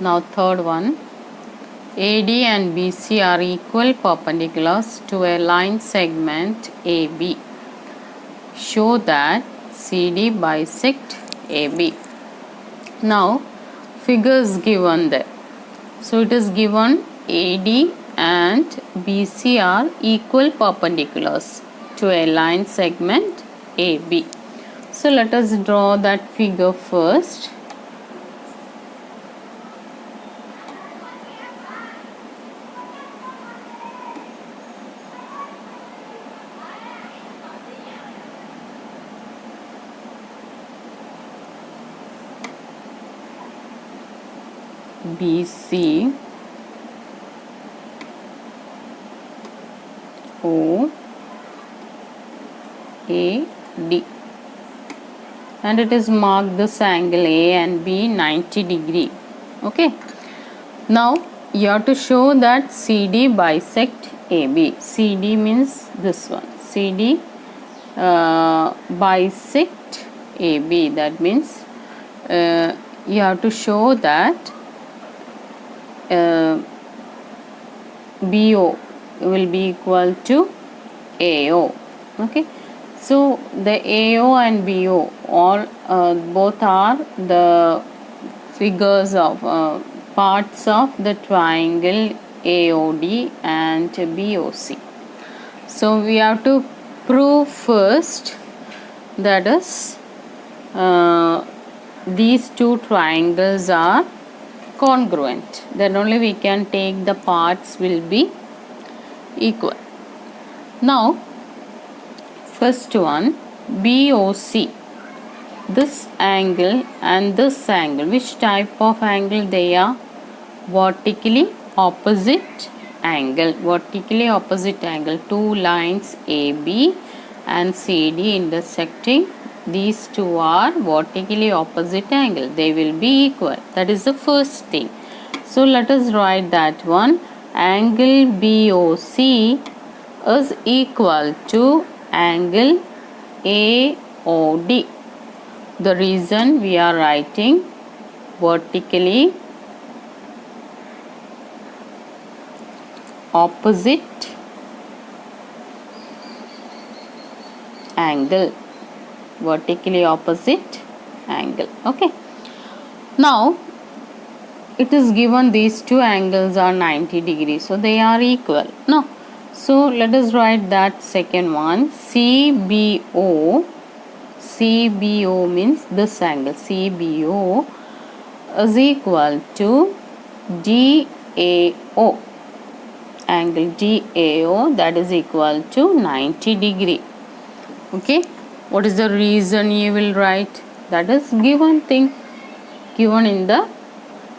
Now third one, AD and BC are equal perpendiculars to a line segment AB. Show that CD bisect AB. Now figure is given there. So it is given AD and BC are equal perpendiculars to a line segment AB. So let us draw that figure first. BC O A D, and it is marked this angle A and B 90 degree. Okay, now you have to show that CD bisect AB. CD means this one, CD bisect AB. That means you have to show that BO will be equal to AO. Okay, so the AO and BO all both are the figures of parts of the triangle AOD and BOC. So we have to prove first, that is these two triangles are congruent. Then only we can take the parts will be equal. Now first one, BOC, this angle and this angle, which type of angle they are? Vertically opposite angle. Vertically opposite angle. Two lines AB and CD intersecting, these two are vertically opposite angle. They will be equal. That is the first thing. So let us write that one. Angle BOC is equal to angle AOD. The reason we are writing vertically opposite angle. Vertically opposite angle. Okay. Now it is given these two angles are 90 degrees, so they are equal. No. So let us write that second one. CBO. CBO means this angle. CBO is equal to DAO. Angle DAO, that is equal to 90 degree. Okay. What is the reason you will write? That is given thing, given in the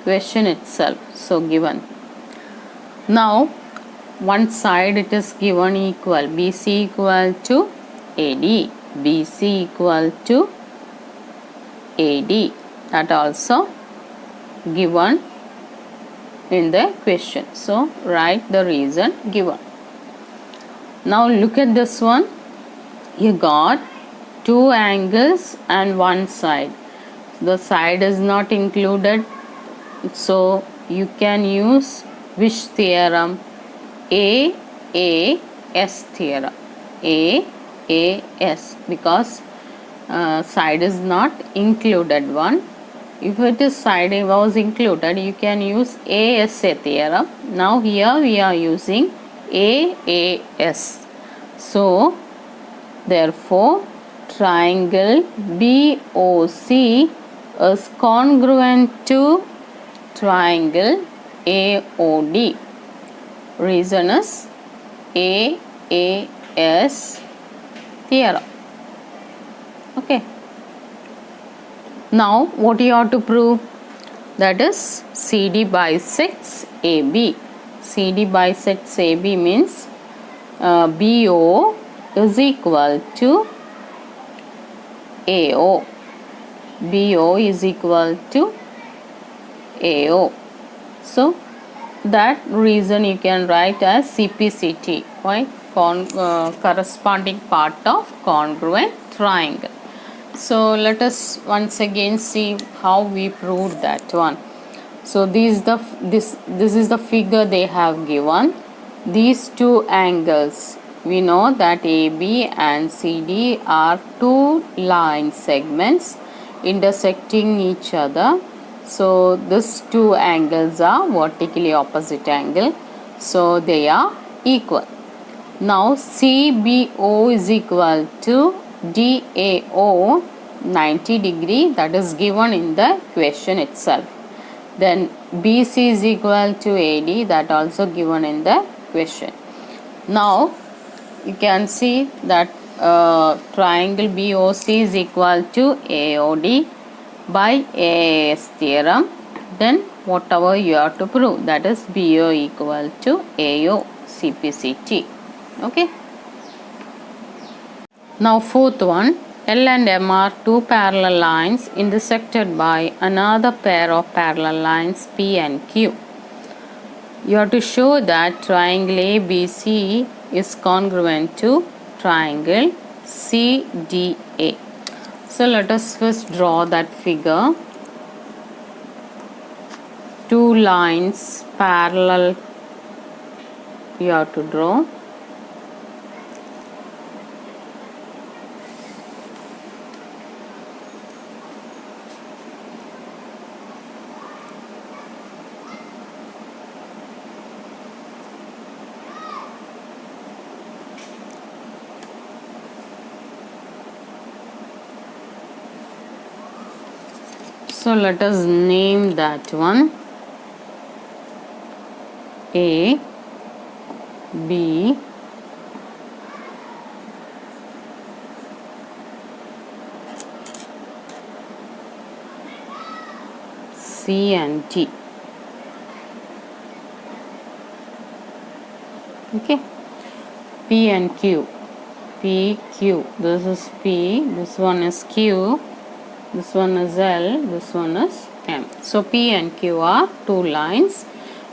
question itself. So given. Now one side it is given equal. BC equal to AD. BC equal to AD. That also given in the question. So write the reason given. Now look at this one. You got two angles and one side. The side is not included, so you can use which theorem? AAS theorem. AAS, because side is not included one. If it is side was included, you can use ASA theorem. Now here we are using AAS. So therefore triangle BOC is congruent to triangle AOD. Reason is AAS theorem. Okay. Now what you have to prove? That is CD bisects AB. CD bisects AB means BO is equal to AO. BO is equal to AO. So that reason you can write as CPCT. Why? Corresponding part of congruent triangle. So let us once again see how we proved that one. So this is the figure they have given. These two angles, we know that AB and CD are two line segments intersecting each other. So these two angles are vertically opposite angle. So they are equal. Now CBO is equal to DAO 90 degree, that is given in the question itself. Then BC is equal to AD, that also given in the question. Now you can see that triangle BOC is equal to AOD by AAS theorem. Then whatever you have to prove, that is BO equal to AO CPCT. Okay. Now fourth one, L and M are two parallel lines intersected by another pair of parallel lines P and Q. You have to show that triangle ABC is congruent to triangle CDA. So let us first draw that figure. Two lines parallel you have to draw. So let us name that one A, B, C and T. Okay. P and Q. P, Q. This is P, this one is Q, this one is L, this one is M. So P and Q are two lines.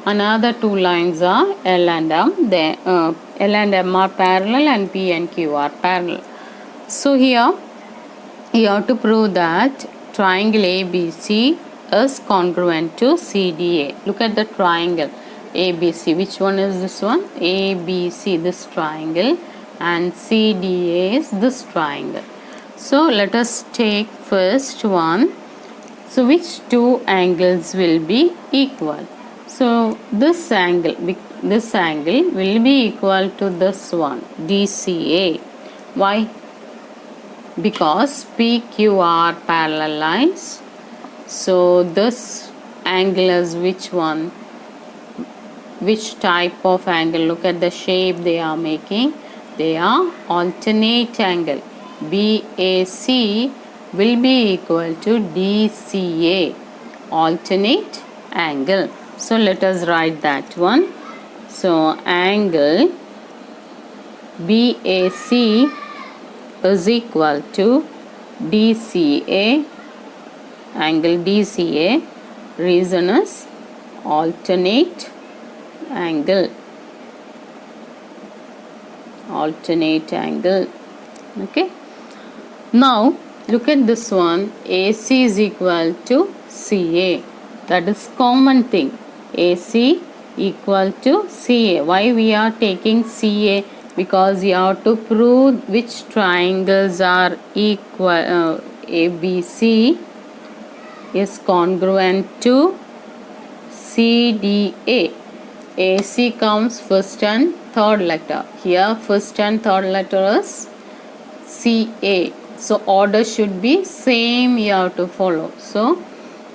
Another two lines are L and M. L and M are parallel and P and Q are parallel. So here you have to prove that triangle ABC is congruent to CDA. Look at the triangle ABC. Which one is this one? ABC, this triangle, and CDA is this triangle. So let us take first one. So which two angles will be equal? So this angle will be equal to this one, DCA. Why? Because PQ are parallel lines. So this angle is which one? Which type of angle? Look at the shape they are making. They are alternate angle. BAC will be equal to DCA, alternate angle. So let us write that one. So angle BAC is equal to DCA, angle DCA. Reason is alternate angle. Alternate angle. Okay. Now look at this one. AC is equal to CA. That is common thing. AC equal to CA. Why we are taking CA? Because you have to prove which triangles are equal. ABC is congruent to CDA. AC comes first and third letter. Here first and third letter is CA. So order should be same, you have to follow. So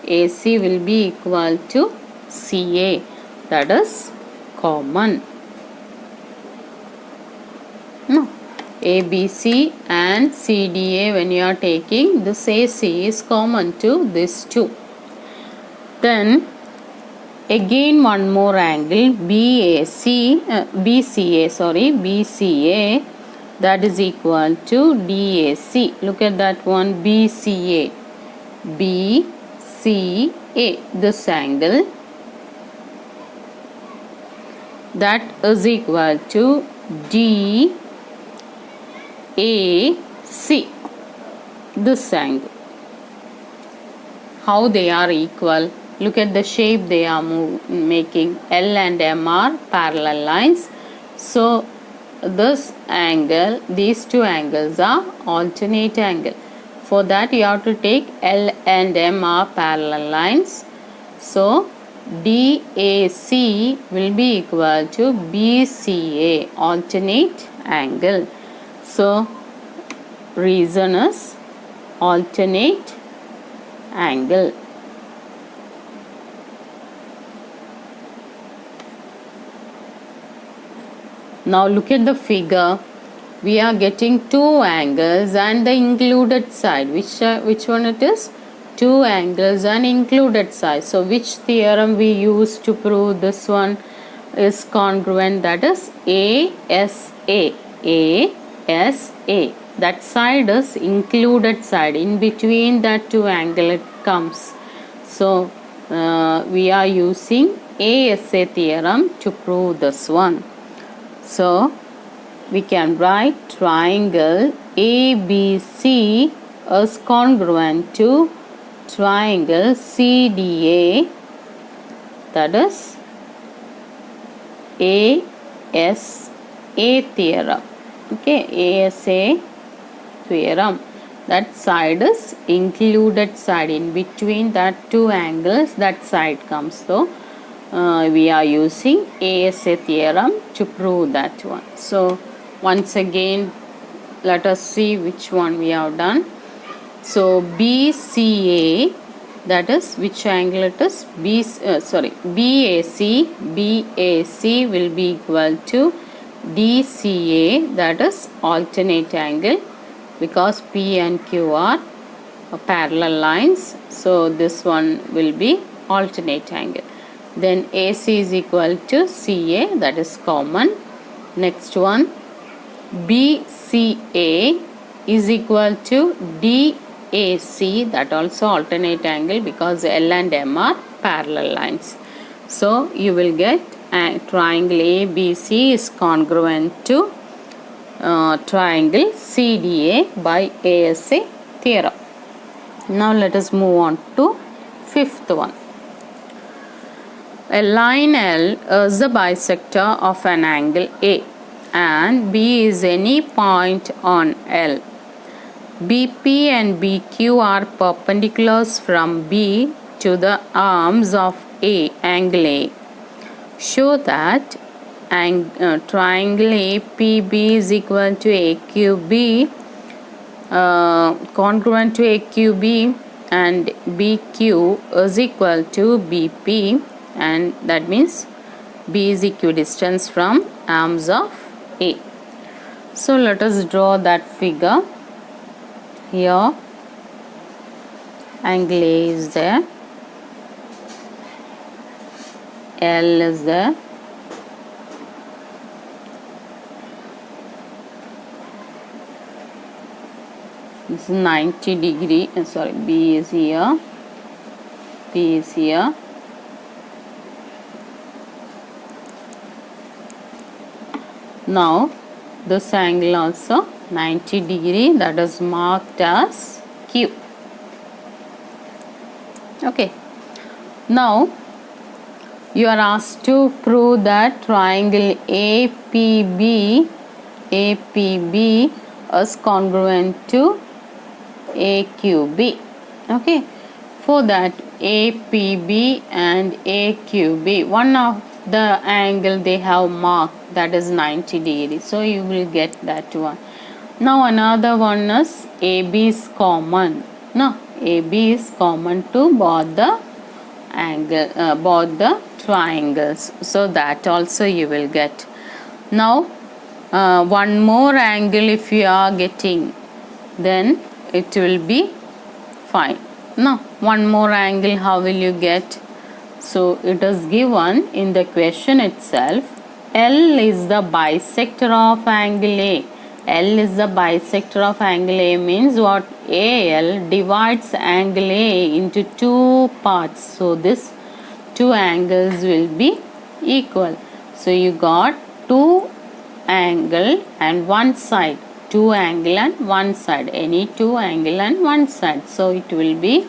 AC will be equal to CA. That is common. No. ABC and CDA, when you are taking, this AC is common to these two. Then again one more angle BCA, that is equal to DAC. Look at that one, BCA. This angle, that is equal to DAC. This angle. How they are equal? look at the shape they are making. L and M are parallel lines. So this angle, these two angles are alternate angle. For that you have to take L and M are parallel lines. So DAC will be equal to BCA, alternate angle. So reason is alternate angle. Now look at the figure. We are getting two angles and the included side. Which one it is? Two angles and included side. So which theorem we use to prove this one is congruent? That is ASA. ASA. That side is included side. In between that two angle it comes. So we are using ASA theorem to prove this one. So we can write triangle ABC is congruent to triangle CDA, that is ASA theorem. Okay, ASA theorem. That side is included side. In between that two angles, that side comes. So we are using ASA theorem to prove that one. So once again, let us see which one we have done. So BCA, that is which angle it is? BAC will be equal to DCA, that is alternate angle, because P and Q are parallel lines. So this one will be alternate angle. Then AC is equal to CA, that is common. Next one, BCA is equal to DAC, that also alternate angle, because L and M are parallel lines. So you will get triangle ABC is congruent to triangle CDA by ASA theorem. Now let us move on to fifth one. A line L is the bisector of an angle A and B is any point on L. BP and BQ are perpendiculars from B to the arms of A, angle A. Show that triangle APB is equal to AQB, congruent to AQB, and BQ is equal to BP, and that means B is equidistant from arms of A. So let us draw that figure. Here angle A is there, L is there, this is 90 degree, B is here, P is here. Now this angle also 90 degree, that is marked as Q. Okay. Now you are asked to prove that triangle APB is congruent to AQB. Okay. For that APB and AQB, one of the angle they have marked, that is 90 degree. So you will get that one. Now another one is AB is common. No, AB is common to both the angle, both the triangles. So that also you will get. Now one more angle if you are getting, then it will be fine. Now one more angle, how will you get? So it is given in the question itself. L is the bisector of angle A. L is the bisector of angle A means what? AL divides angle A into two parts. So this two angles will be equal. So you got two angle and one side. Two angle and one side. Any two angle and one side. So it will be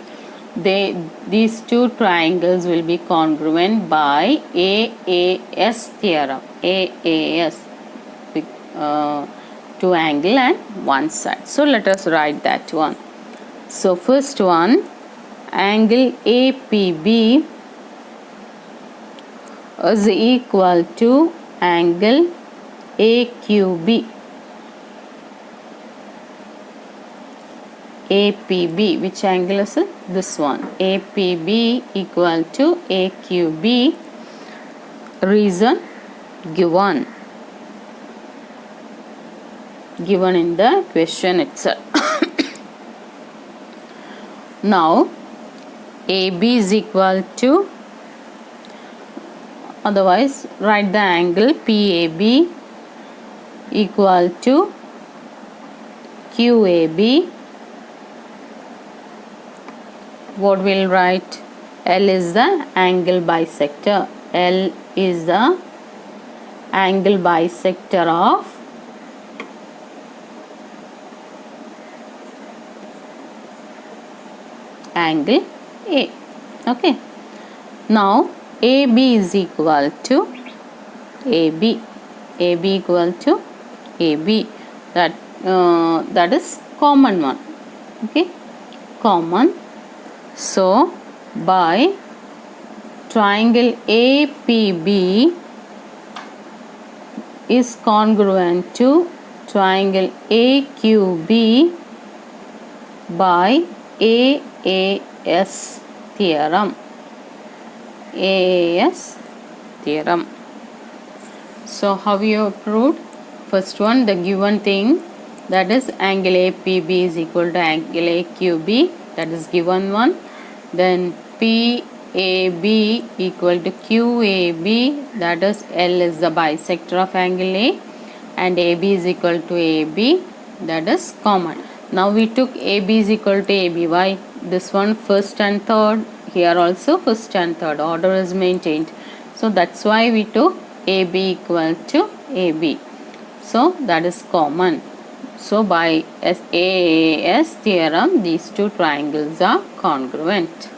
these two triangles will be congruent by AAS theorem. AAS, two angle and one side. So let us write that one. So first one, angle APB is equal to angle AQB. APB, which angle is it? This one. APB equal to AQB. Reason given in the question itself. Now AB is equal to, otherwise write the angle PAB equal to QAB. What we'll write? L is the angle bisector. L is the angle bisector of angle A. Okay. Now AB is equal to AB. AB equal to AB. That is common one. Okay. Common. So by triangle APB is congruent to triangle AQB by AAS theorem. AAS theorem. So how you have proved? First one, the given thing, that is angle APB is equal to angle AQB, that is given one. Then PAB equal to QAB, that is L is the bisector of angle A, and AB is equal to AB, that is common. Now we took AB is equal to AB. Why? This one first and third, here also first and third, order is maintained. So that's why we took AB equal to AB. So that is common. So by AAS theorem, these two triangles are congruent.